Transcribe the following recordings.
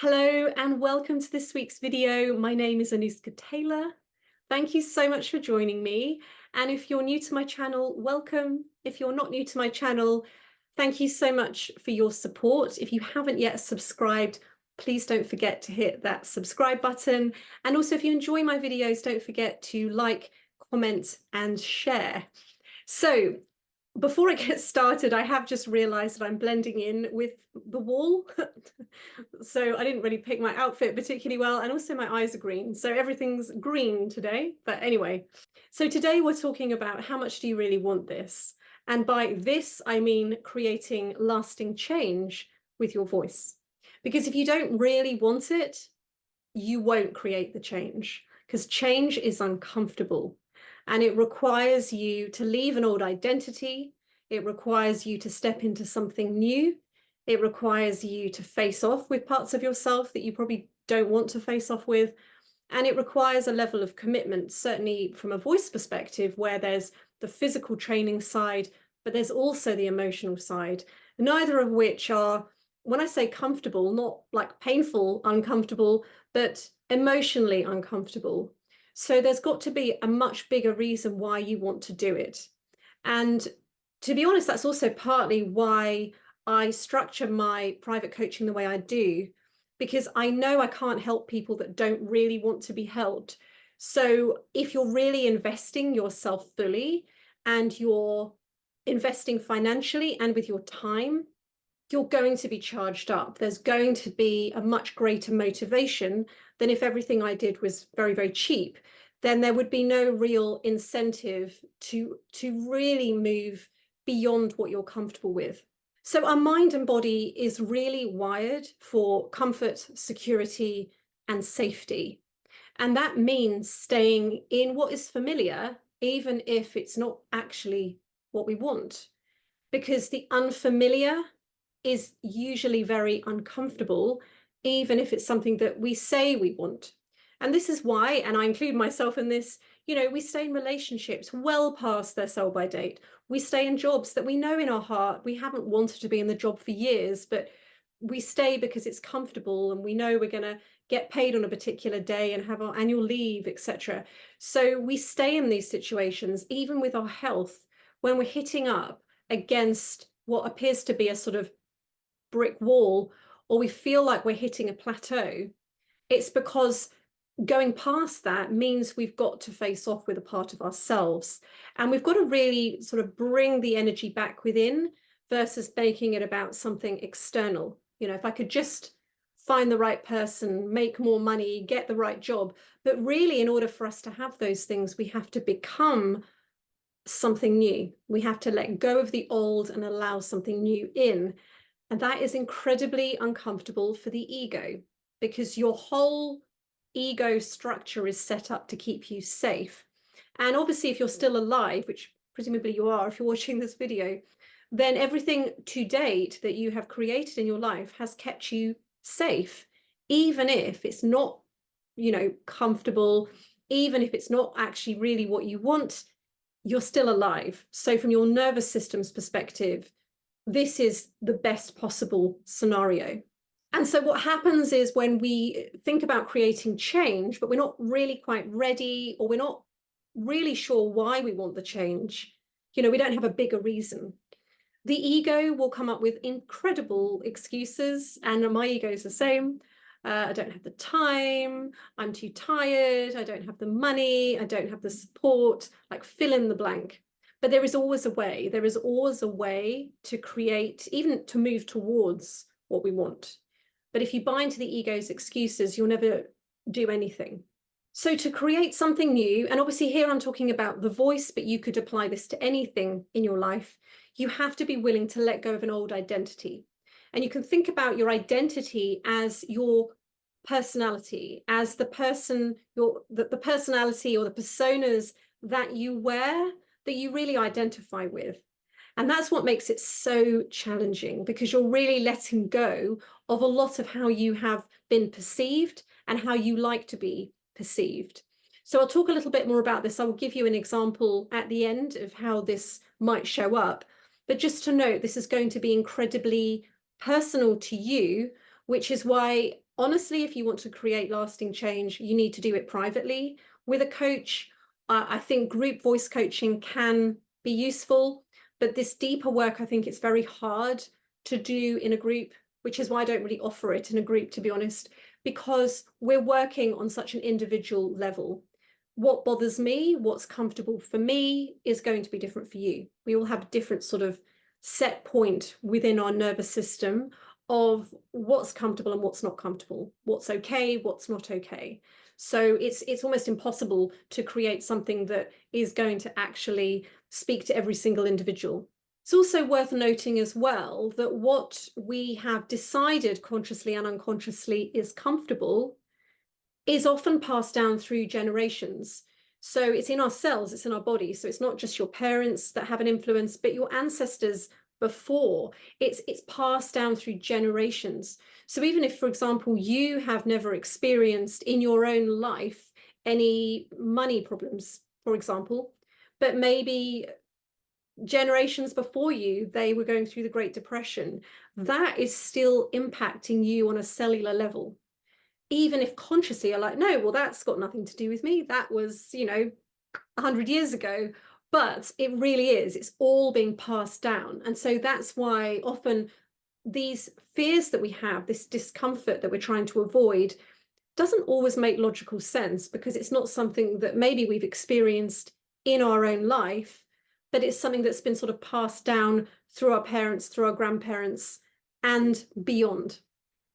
Hello and welcome to this week's video. My name is Anuska Taylor. Thank you so much for joining me. And if you're new to my channel, welcome. If you're not new to my channel, thank you so much for your support. If you haven't yet subscribed, please don't forget to hit that subscribe button. And also if you enjoy my videos, don't forget to like, comment and share. So before I get started, I have just realized that I'm blending in with the wall. So I didn't really pick my outfit particularly well, and also my eyes are green. So everything's green today. But anyway, so today we're talking about how much do you really want this? And by this, I mean creating lasting change with your voice. Because if you don't really want it, you won't create the change, because change is uncomfortable. And it requires you to leave an old identity. It requires you to step into something new. It requires you to face off with parts of yourself that you probably don't want to face off with. And it requires a level of commitment, certainly from a voice perspective, where there's the physical training side, but there's also the emotional side, neither of which are, when I say comfortable, not like painful, uncomfortable, but emotionally uncomfortable. So there's got to be a much bigger reason why you want to do it. And to be honest, that's also partly why I structure my private coaching the way I do, because I know I can't help people that don't really want to be helped. So if you're really investing yourself fully and you're investing financially and with your time, you're going to be charged up. There's going to be a much greater motivation than if everything I did was very, very cheap. Then there would be no real incentive to really move beyond what you're comfortable with. So our mind and body is really wired for comfort, security, and safety. And that means staying in what is familiar, even if it's not actually what we want, because the unfamiliar is usually very uncomfortable, even if it's something that we say we want. And this is why, and I include myself in this, we stay in relationships well past their sell-by date. We stay in jobs that we know in our heart we haven't wanted to be in the job for years, but we stay because it's comfortable and we know we're going to get paid on a particular day and have our annual leave, etc. So we stay in these situations, even with our health, when we're hitting up against what appears to be a sort of brick wall, or we feel like we're hitting a plateau. It's because going past that means we've got to face off with a part of ourselves, and we've got to really sort of bring the energy back within versus making it about something external. If I could just find the right person, make more money, get the right job, but really in order for us to have those things, we have to become something new. We have to let go of the old and allow something new in. And that is incredibly uncomfortable for the ego, because your whole ego structure is set up to keep you safe. And obviously, if you're still alive, which presumably you are if you're watching this video, then everything to date that you have created in your life has kept you safe, even if it's not, comfortable, even if it's not actually really what you want, you're still alive. So from your nervous system's perspective, this is the best possible scenario. And so what happens is when we think about creating change, but we're not really quite ready, or we're not really sure why we want the change, we don't have a bigger reason. The ego will come up with incredible excuses, and my ego is the same. I don't have the time, I'm too tired, I don't have the money, I don't have the support, like fill in the blank. But there is always a way. There is always a way to create, even to move towards what we want. But if you buy into the ego's excuses, you'll never do anything. So to create something new, and obviously here I'm talking about the voice, but you could apply this to anything in your life, you have to be willing to let go of an old identity. And you can think about your identity as your personality, as the person, the personality or the personas that you wear, that you really identify with. And that's what makes it so challenging, because you're really letting go of a lot of how you have been perceived and how you like to be perceived. So I'll talk a little bit more about this. I will give you an example at the end of how this might show up. But just to note, this is going to be incredibly personal to you, which is why honestly, if you want to create lasting change, you need to do it privately. With a coach, I think group voice coaching can be useful, but this deeper work, I think it's very hard to do in a group, which is why I don't really offer it in a group, to be honest, because we're working on such an individual level. What bothers me, what's comfortable for me, is going to be different for you. We all have a different sort of set point within our nervous system of what's comfortable and what's not comfortable, what's okay, what's not okay. So it's almost impossible to create something that is going to actually speak to every single individual. It's also worth noting as well that what we have decided consciously and unconsciously is comfortable is often passed down through generations. So it's in our cells, it's in our body. So it's not just your parents that have an influence, but your ancestors before. It's passed down through generations. So even if, for example, you have never experienced in your own life any money problems, for example, but maybe generations before you, they were going through the Great Depression, that is still impacting you on a cellular level. Even if consciously you're like, no, well, that's got nothing to do with me. That was, 100 years ago. But it really is. It's all being passed down. And so that's why often these fears that we have, this discomfort that we're trying to avoid, doesn't always make logical sense, because it's not something that maybe we've experienced in our own life, but it's something that's been sort of passed down through our parents, through our grandparents, and beyond.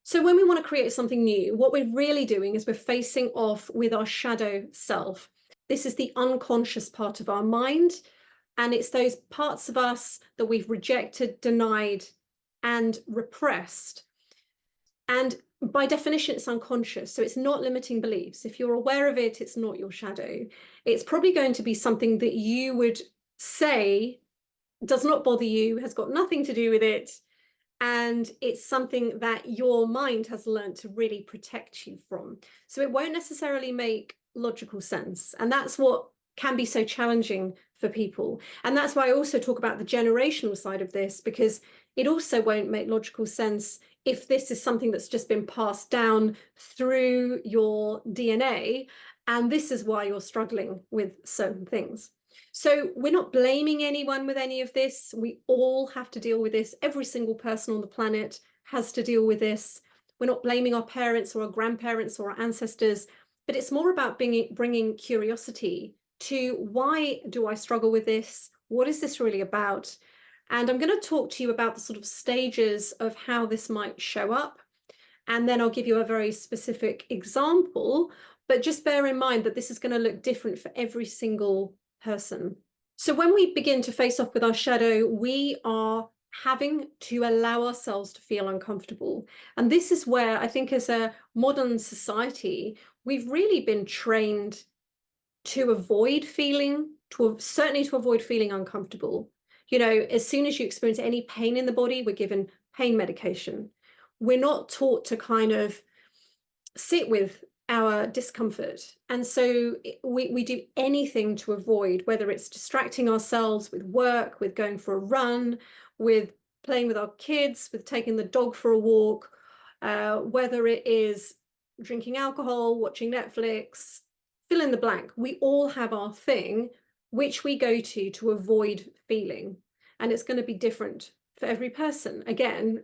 So when we want to create something new, what we're really doing is we're facing off with our shadow self. This is the unconscious part of our mind, and it's those parts of us that we've rejected, denied, and repressed. And by definition, it's unconscious, so it's not limiting beliefs. If you're aware of it, it's not your shadow. It's probably going to be something that you would say does not bother you, has got nothing to do with it, and it's something that your mind has learned to really protect you from. So it won't necessarily make logical sense. And that's what can be so challenging for people. And that's why I also talk about the generational side of this, because it also won't make logical sense if this is something that's just been passed down through your DNA. And this is why you're struggling with certain things. So we're not blaming anyone with any of this. We all have to deal with this. Every single person on the planet has to deal with this. We're not blaming our parents or our grandparents or our ancestors, but it's more about bringing curiosity to, why do I struggle with this? What is this really about? And I'm going to talk to you about the sort of stages of how this might show up. And then I'll give you a very specific example, but just bear in mind that this is going to look different for every single person. So when we begin to face off with our shadow, we are having to allow ourselves to feel uncomfortable. And this is where I think, as a modern society, we've really been trained to avoid feeling, certainly to avoid feeling uncomfortable. As soon as you experience any pain in the body, we're given pain medication. We're not taught to kind of sit with our discomfort. And so we do anything to avoid, whether it's distracting ourselves with work, with going for a run, with playing with our kids, with taking the dog for a walk, whether it is drinking alcohol, watching Netflix, fill in the blank. We all have our thing, which we go to avoid feeling. And it's going to be different for every person. Again,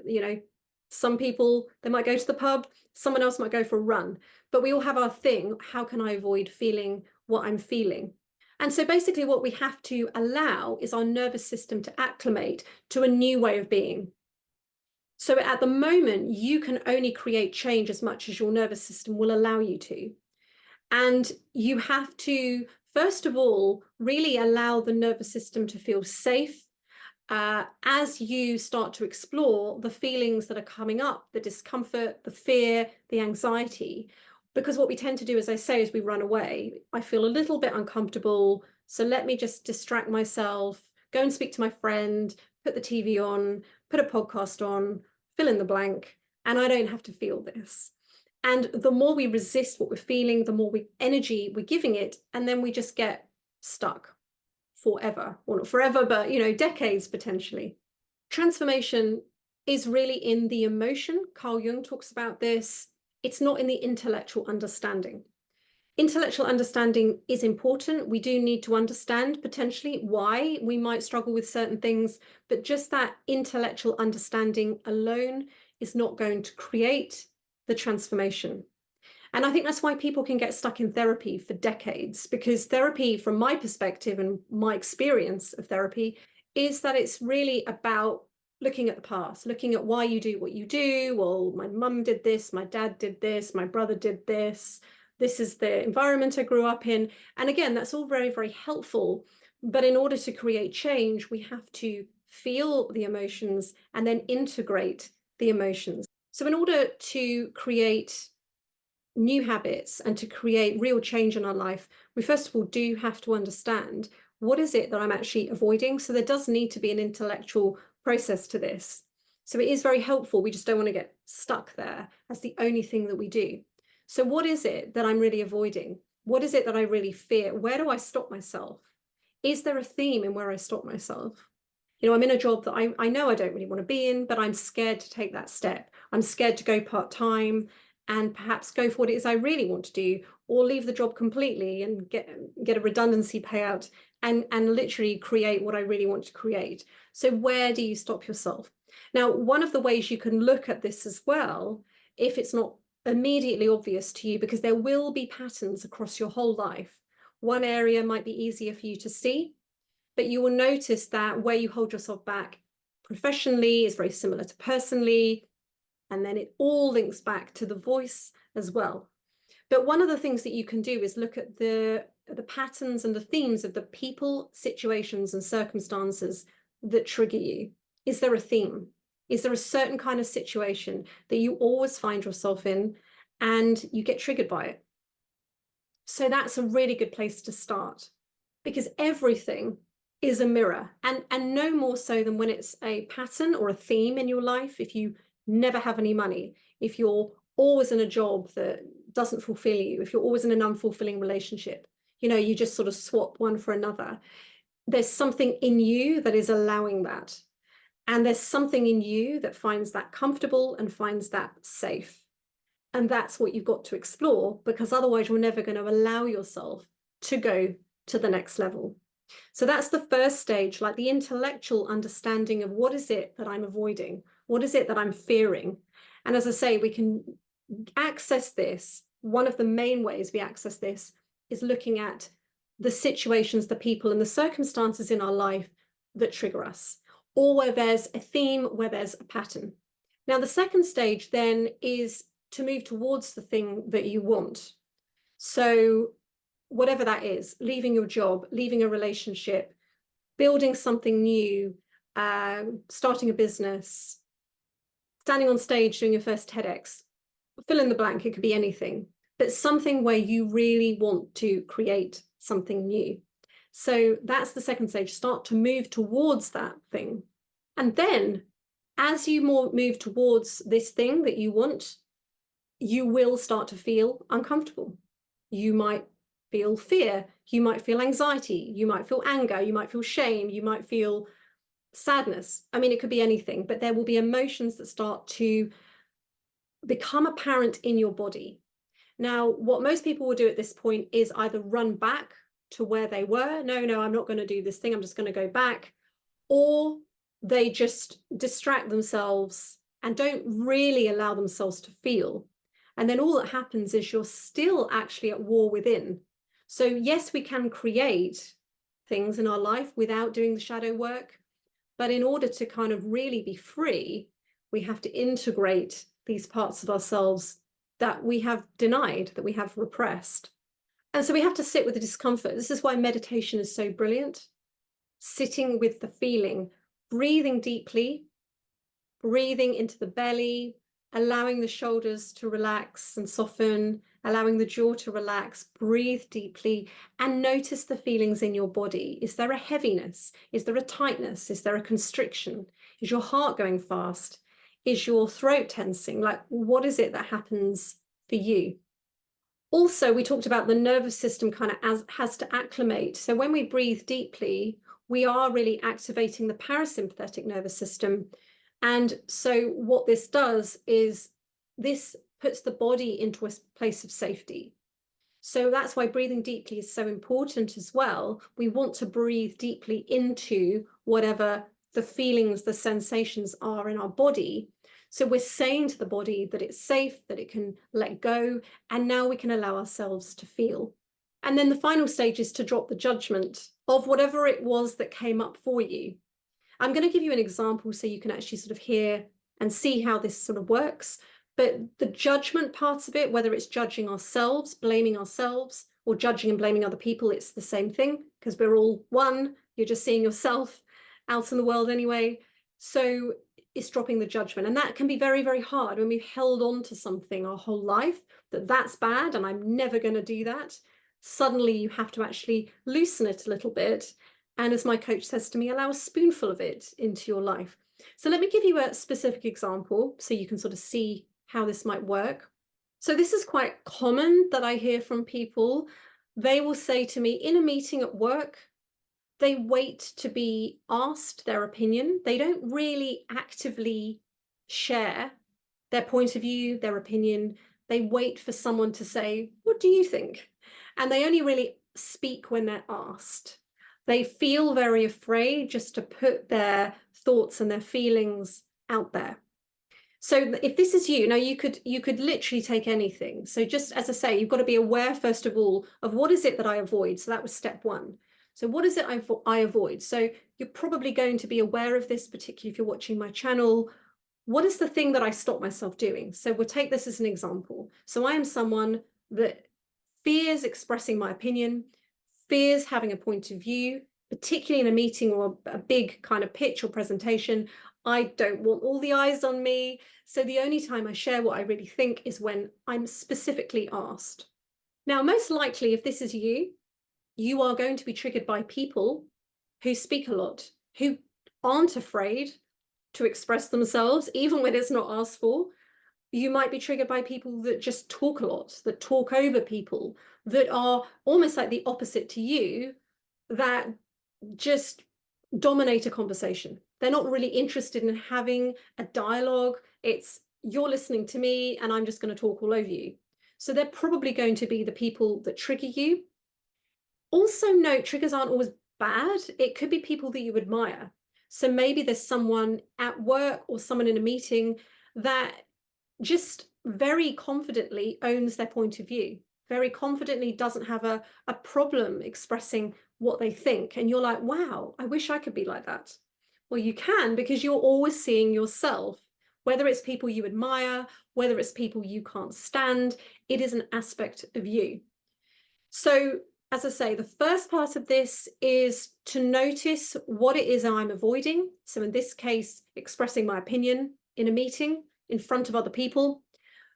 some people, they might go to the pub, someone else might go for a run, but we all have our thing. How can I avoid feeling what I'm feeling? And so basically what we have to allow is our nervous system to acclimate to a new way of being. So at the moment, you can only create change as much as your nervous system will allow you to. And you have to, first of all, really allow the nervous system to feel safe, as you start to explore the feelings that are coming up, the discomfort, the fear, the anxiety. Because what we tend to do, as I say, is we run away. I feel a little bit uncomfortable, so let me just distract myself, go and speak to my friend, put the TV on, put a podcast on, fill in the blank, and I don't have to feel this. And the more we resist what we're feeling, the more energy we're giving it, and then we just get stuck forever. Well, not forever, but decades potentially. Transformation is really in the emotion. Carl Jung talks about this. It's not in the intellectual understanding. Intellectual understanding is important. We do need to understand potentially why we might struggle with certain things, but just that intellectual understanding alone is not going to create the transformation. And I think that's why people can get stuck in therapy for decades, because therapy, from my perspective and my experience of therapy, is that it's really about looking at the past, looking at why you do what you do. Well, my mum did this, my dad did this, my brother did this. This is the environment I grew up in. And again, that's all very, very helpful. But in order to create change, we have to feel the emotions and then integrate the emotions. So in order to create new habits and to create real change in our life, we first of all do have to understand what is it that I'm actually avoiding. So there does need to be an intellectual process to this. So it is very helpful. We just don't want to get stuck there as the only thing that we do. So what is it that I'm really avoiding? What is it that I really fear? Where do I stop myself? Is there a theme in where I stop myself? You know, I'm in a job that I know I don't really want to be in, but I'm scared to take that step. I'm scared to go part-time and perhaps go for what it is I really want to do, or leave the job completely and get a redundancy payout and literally create what I really want to create. So where do you stop yourself? Now, one of the ways you can look at this as well, if it's not immediately obvious to you, because there will be patterns across your whole life. One area might be easier for you to see, but you will notice that where you hold yourself back professionally is very similar to personally, and then it all links back to the voice as well. But one of the things that you can do is look at the patterns and the themes of the people, situations, and circumstances that trigger you. Is there a theme? Is there a certain kind of situation that you always find yourself in and you get triggered by it? So that's a really good place to start, because everything is a mirror, and no more so than when it's a pattern or a theme in your life. If you never have any money, if you're always in a job that doesn't fulfill you, if you're always in an unfulfilling relationship, you know, you just sort of swap one for another, there's something in you that is allowing that. And there's something in you that finds that comfortable and finds that safe. And that's what you've got to explore, because otherwise you're never going to allow yourself to go to the next level. So that's the first stage, like the intellectual understanding of what is it that I'm avoiding? What is it that I'm fearing? And as I say, we can access this. One of the main ways we access this is looking at the situations, the people, and the circumstances in our life that trigger us, or where there's a theme, where there's a pattern. Now, the second stage then is to move towards the thing that you want. So whatever that is, leaving your job, leaving a relationship, building something new, starting a business, standing on stage doing your first TEDx, fill in the blank, it could be anything, but something where you really want to create something new. So that's the second stage, start to move towards that thing. And then as you move towards this thing that you want, you will start to feel uncomfortable. You might feel fear, you might feel anxiety, you might feel anger, you might feel shame, you might feel sadness. I mean, it could be anything, but there will be emotions that start to become apparent in your body. Now, what most people will do at this point is either run back to where they were. No, I'm not going to do this thing. I'm just going to go back. Or they just distract themselves and don't really allow themselves to feel. And then all that happens is you're still actually at war within. So yes, we can create things in our life without doing the shadow work. But in order to kind of really be free, we have to integrate these parts of ourselves that we have denied, that we have repressed. And so we have to sit with the discomfort. This is why meditation is so brilliant. Sitting with the feeling, breathing deeply, breathing into the belly, allowing the shoulders to relax and soften, allowing the jaw to relax, breathe deeply, and notice the feelings in your body. Is there a heaviness? Is there a tightness? Is there a constriction? Is your heart going fast? Is your throat tensing? Like, what is it that happens for you? Also, we talked about the nervous system kind of has to acclimate. So when we breathe deeply, we are really activating the parasympathetic nervous system. And so what this does is this puts the body into a place of safety. So that's why breathing deeply is so important as well. We want to breathe deeply into whatever the feelings, the sensations are in our body. So we're saying to the body that it's safe, that it can let go, and now we can allow ourselves to feel. And then the final stage is to drop the judgment of whatever it was that came up for you. I'm going to give you an example so you can actually sort of hear and see how this sort of works. But the judgment parts of it, whether it's judging ourselves, blaming ourselves, or judging and blaming other people, it's the same thing because we're all one. You're just seeing yourself out in the world anyway. So it's dropping the judgment. And that can be very, very hard when we've held on to something our whole life, that's bad and I'm never going to do that. Suddenly you have to actually loosen it a little bit. And as my coach says to me, allow a spoonful of it into your life. So let me give you a specific example so you can sort of see how this might work. So this is quite common that I hear from people. They will say to me in a meeting at work, they wait to be asked their opinion. They don't really actively share their point of view, their opinion. They wait for someone to say, what do you think? And they only really speak when they're asked. They feel very afraid just to put their thoughts and their feelings out there. So if this is you, now you could literally take anything. So just as I say, you've got to be aware, first of all, of what is it that I avoid. So that was step one. So what is it I avoid? So you're probably going to be aware of this, particularly if you're watching my channel. What is the thing that I stop myself doing? So we'll take this as an example. So I am someone that fears expressing my opinion, fears having a point of view, particularly in a meeting or a big kind of pitch or presentation. I don't want all the eyes on me. So the only time I share what I really think is when I'm specifically asked. Now, most likely, if this is you, you are going to be triggered by people who speak a lot, who aren't afraid to express themselves, even when it's not asked for. You might be triggered by people that just talk a lot, that talk over people, that are almost like the opposite to you, that just dominate a conversation. They're not really interested in having a dialogue. It's you're listening to me and I'm just going to talk all over you. So they're probably going to be the people that trigger you. Also note, triggers aren't always bad. It could be people that you admire. So maybe there's someone at work or someone in a meeting that just very confidently owns their point of view, very confidently doesn't have a problem expressing what they think. And you're like, wow, I wish I could be like that. Well, you can, because you're always seeing yourself, whether it's people you admire, whether it's people you can't stand, it is an aspect of you. So as I say, the first part of this is to notice what it is I'm avoiding. So in this case, expressing my opinion in a meeting in front of other people.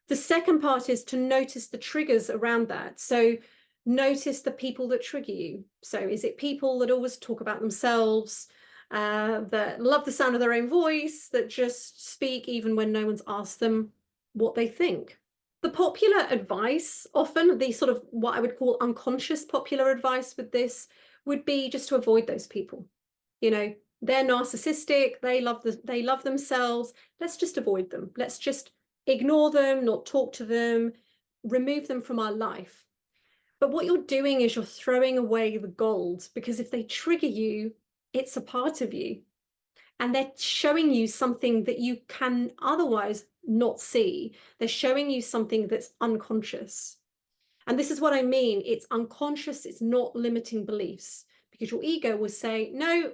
The second part is to notice the triggers around that. So notice the people that trigger you. So is it people that always talk about themselves, that love the sound of their own voice, that just speak even when no one's asked them what they think? The popular advice, often the sort of what I would call unconscious popular advice with this, would be just to avoid those people. You know, they're narcissistic, they love themselves. Let's just avoid them. Let's just ignore them, not talk to them, remove them from our life. But what you're doing is you're throwing away the gold, because if they trigger you, it's a part of you. And they're showing you something that you can otherwise not see. They're showing you something that's unconscious. And this is what I mean. It's unconscious, it's not limiting beliefs, because your ego will say, no,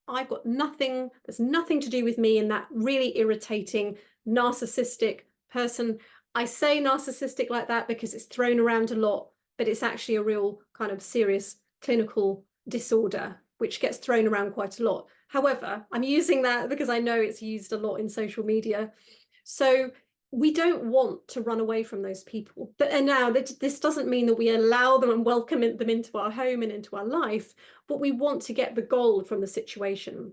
I've got nothing, there's nothing to do with me and that really irritating, narcissistic person. I say narcissistic like that because it's thrown around a lot, but it's actually a real kind of serious clinical disorder, which gets thrown around quite a lot. However, I'm using that because I know it's used a lot in social media. So we don't want to run away from those people. And now this doesn't mean that we allow them and welcome them into our home and into our life, but we want to get the gold from the situation,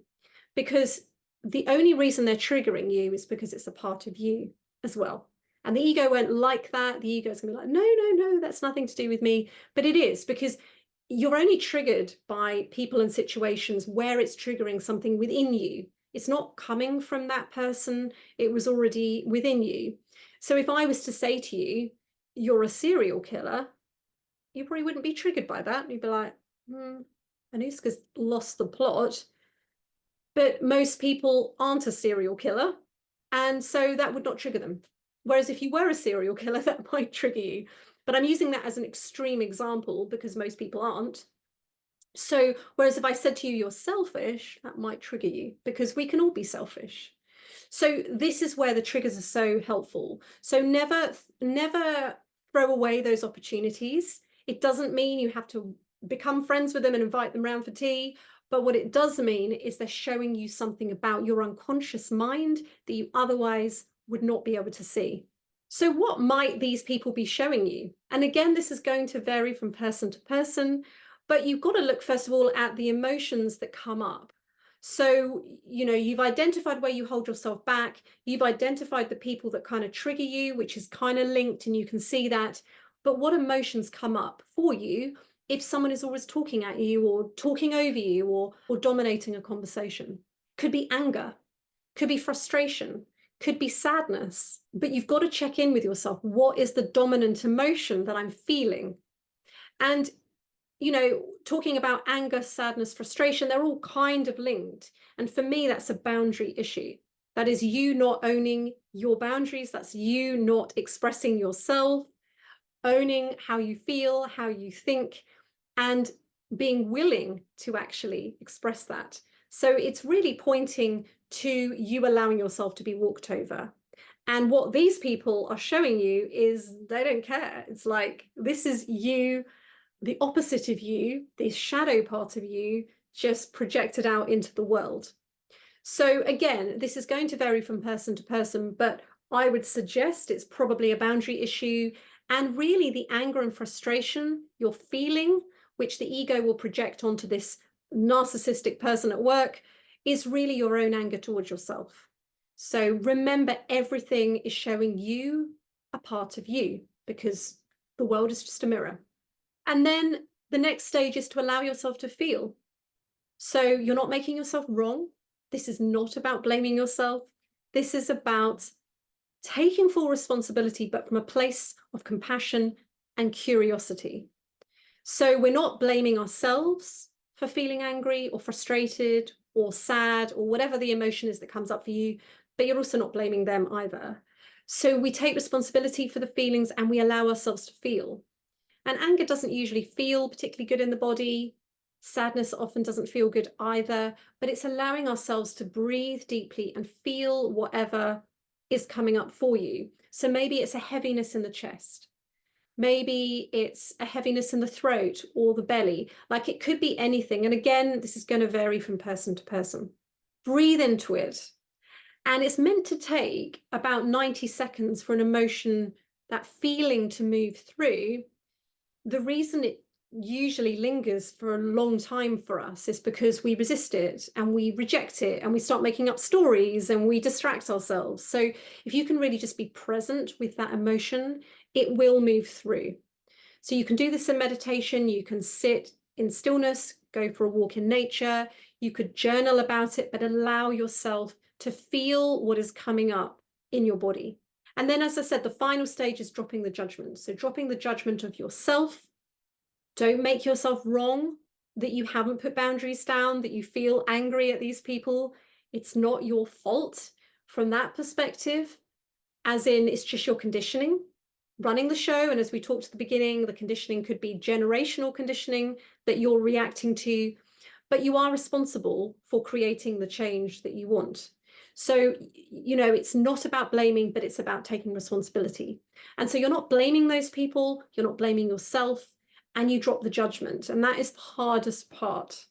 because the only reason they're triggering you is because it's a part of you as well. And the ego won't like that. The ego is going to be like, no, that's nothing to do with me. But it is, because you're only triggered by people and situations where it's triggering something within you. It's not coming from that person. It was already within you. So if I was to say to you, you're a serial killer, you probably wouldn't be triggered by that. You'd be like, Anuska's lost the plot. But most people aren't a serial killer, and so that would not trigger them. Whereas if you were a serial killer, that might trigger you. But I'm using that as an extreme example because most people aren't. So, whereas if I said to you, you're selfish, that might trigger you because we can all be selfish. So this is where the triggers are so helpful. So never throw away those opportunities. It doesn't mean you have to become friends with them and invite them round for tea. But what it does mean is they're showing you something about your unconscious mind that you otherwise would not be able to see. So what might these people be showing you? And again, this is going to vary from person to person, but you've got to look, first of all, at the emotions that come up. So, you've identified where you hold yourself back. You've identified the people that kind of trigger you, which is kind of linked, and you can see that. But what emotions come up for you if someone is always talking at you or talking over you or dominating a conversation? Could be anger, could be frustration, could be sadness. But you've got to check in with yourself. What is the dominant emotion that I'm feeling? And talking about anger, sadness, frustration, they're all kind of linked. And for me, that's a boundary issue. That is you not owning your boundaries. That's you not expressing yourself, owning how you feel, how you think, and being willing to actually express that. So it's really pointing to you allowing yourself to be walked over. And what these people are showing you is they don't care. It's like, this is you, the opposite of you, this shadow part of you, just projected out into the world. So again, this is going to vary from person to person, but I would suggest it's probably a boundary issue. And really the anger and frustration you're feeling, which the ego will project onto this narcissistic person at work, is really your own anger towards yourself. So remember, everything is showing you a part of you because the world is just a mirror. And then the next stage is to allow yourself to feel. So you're not making yourself wrong. This is not about blaming yourself. This is about taking full responsibility, but from a place of compassion and curiosity. So we're not blaming ourselves for feeling angry or frustrated or sad or whatever the emotion is that comes up for you, but you're also not blaming them either. So we take responsibility for the feelings and we allow ourselves to feel. And anger doesn't usually feel particularly good in the body. Sadness often doesn't feel good either, but it's allowing ourselves to breathe deeply and feel whatever is coming up for you. So maybe it's a heaviness in the chest. Maybe it's a heaviness in the throat or the belly. Like, it could be anything. And again, this is going to vary from person to person. Breathe into it. And it's meant to take about 90 seconds for an emotion, that feeling, to move through. The reason it usually lingers for a long time for us is because we resist it and we reject it and we start making up stories and we distract ourselves. So if you can really just be present with that emotion, it will move through. So you can do this in meditation, you can sit in stillness, go for a walk in nature, you could journal about it, but allow yourself to feel what is coming up in your body. And then, as I said, the final stage is dropping the judgment. So dropping the judgment of yourself. Don't make yourself wrong that you haven't put boundaries down, that you feel angry at these people. It's not your fault from that perspective, as in it's just your conditioning running the show. And as we talked at the beginning, the conditioning could be generational conditioning that you're reacting to, but you are responsible for creating the change that you want. So, it's not about blaming, but it's about taking responsibility. And so you're not blaming those people, you're not blaming yourself, and you drop the judgment. And that is the hardest part,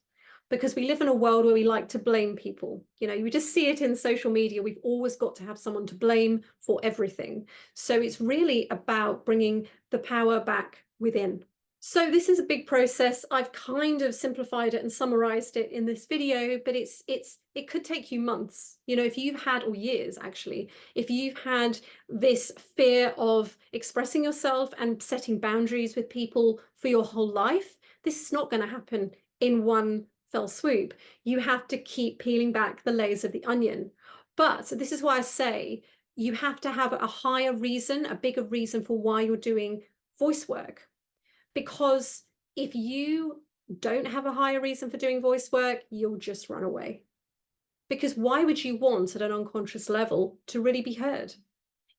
because we live in a world where we like to blame people. You just see it in social media. We've always got to have someone to blame for everything. So it's really about bringing the power back within. So this is a big process. I've kind of simplified it and summarized it in this video, but it could take you months, if you've had, or years actually, if you've had this fear of expressing yourself and setting boundaries with people for your whole life. This is not going to happen in one fell swoop. You have to keep peeling back the layers of the onion. But this is why I say, you have to have a higher reason, a bigger reason for why you're doing voice work. Because if you don't have a higher reason for doing voice work, you'll just run away. Because why would you want at an unconscious level to really be heard?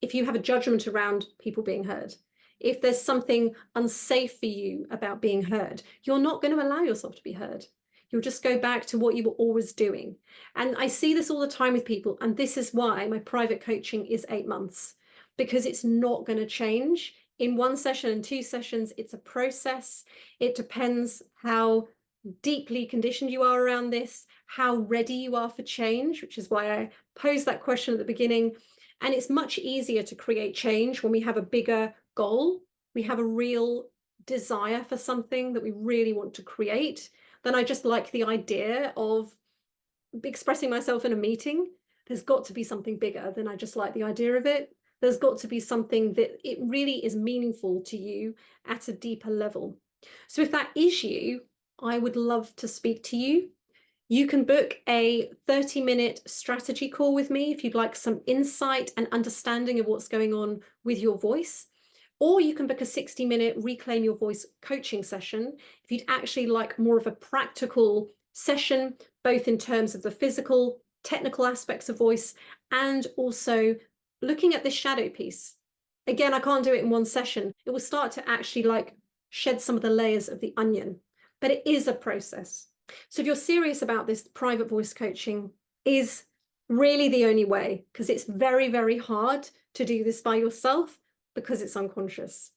If you have a judgment around people being heard, if there's something unsafe for you about being heard, you're not going to allow yourself to be heard. You'll just go back to what you were always doing. And I see this all the time with people. And this is why my private coaching is 8 months, because it's not going to change in one session and 2 sessions. It's a process. It depends how deeply conditioned you are around this, how ready you are for change, which is why I posed that question at the beginning. And it's much easier to create change when we have a bigger goal, we have a real desire for something that we really want to create. Then I just like the idea of expressing myself in a meeting. There's got to be something bigger than I just like the idea of it. There's got to be something that it really is meaningful to you at a deeper level. So if that is you, I would love to speak to you. You can book a 30-minute strategy call with me if you'd like some insight and understanding of what's going on with your voice. Or you can book a 60-minute Reclaim Your Voice coaching session if you'd actually like more of a practical session, both in terms of the physical, technical aspects of voice, and also looking at this shadow piece. Again, I can't do it in one session. It will start to actually like shed some of the layers of the onion, but it is a process. So if you're serious about this, private voice coaching is really the only way, because it's very, very hard to do this by yourself because it's unconscious.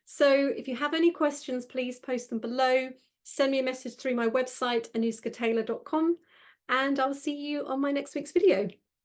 So if you have any questions, please post them below. Send me a message through my website, anuskataylor.com, and I'll see you on my next week's video.